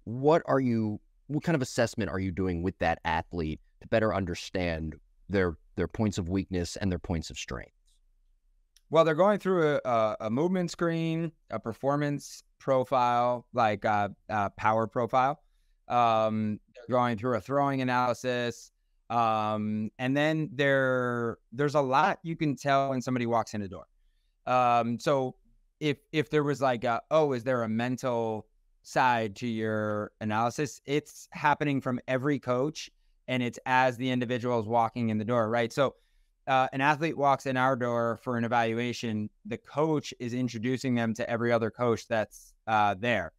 what kind of assessment are you doing with that athlete to better understand their points of weakness and their points of strength? Well, they're going through a movement screen, a performance profile, like power profile. They're going through a throwing analysis. And then there's a lot you can tell when somebody walks in the door. So if there was like is there a mental side to your analysis? It's happening from every coach, and it's as the individual is walking in the door, right? So an athlete walks in our door for an evaluation, the coach is introducing them to every other coach that's there.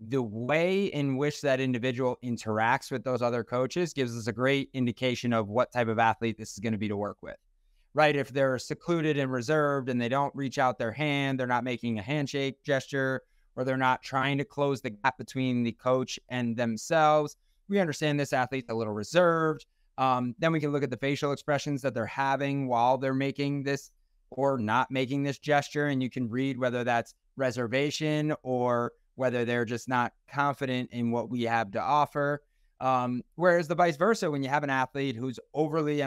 The way in which that individual interacts with those other coaches gives us a great indication of what type of athlete this is going to be to work with, right? If they're secluded and reserved and they don't reach out their hand, they're not making a handshake gesture, or they're not trying to close the gap between the coach and themselves, we understand this athlete's a little reserved. Then we can look at the facial expressions that they're having while they're making this or not making this gesture. And you can read whether that's reservation or whether they're just not confident in what we have to offer. Whereas the vice versa, when you have an athlete who's overly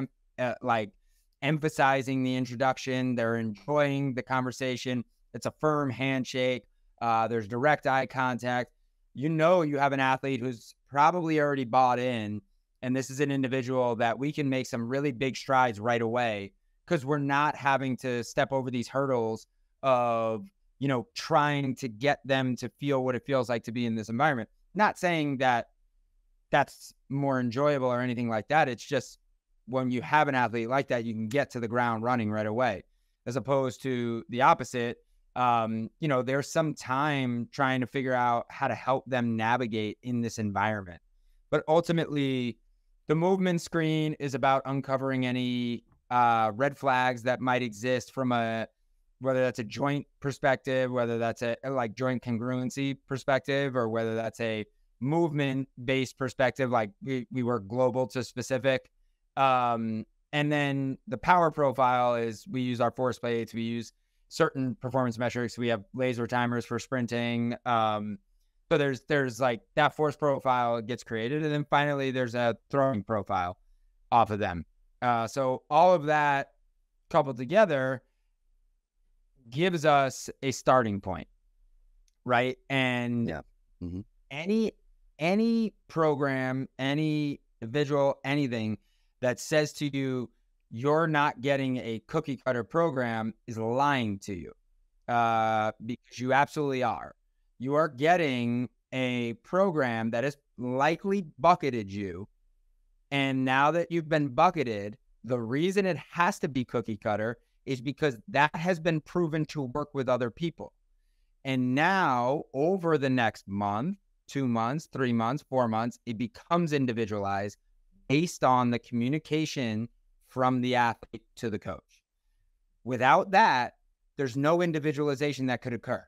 emphasizing the introduction, they're enjoying the conversation, it's a firm handshake, there's direct eye contact, you have an athlete who's probably already bought in. And this is an individual that we can make some really big strides right away because we're not having to step over these hurdles of, trying to get them to feel what it feels like to be in this environment. Not saying that that's more enjoyable or anything like that. It's just when you have an athlete like that, you can get to the ground running right away, as opposed to the opposite. There's some time trying to figure out how to help them navigate in this environment. But ultimately, the movement screen is about uncovering any red flags that might exist from whether that's a joint perspective, whether that's a joint congruency perspective, or whether that's a movement-based perspective, like we work global to specific. And then the power profile is we use our force plates, we use certain performance metrics, we have laser timers for sprinting. So there's like that force profile gets created. And then finally, there's a throwing profile off of them. So all of that coupled together gives us a starting point, right? And Yeah. Mm-hmm. any program, any individual, anything that says to you, you're not getting a cookie cutter program is lying to you, because you absolutely are. You are getting a program that has likely bucketed you. And now that you've been bucketed, the reason it has to be cookie cutter is because that has been proven to work with other people. And now over the next month, 2 months, 3 months, 4 months, it becomes individualized based on the communication from the athlete to the coach. Without that, there's no individualization that could occur.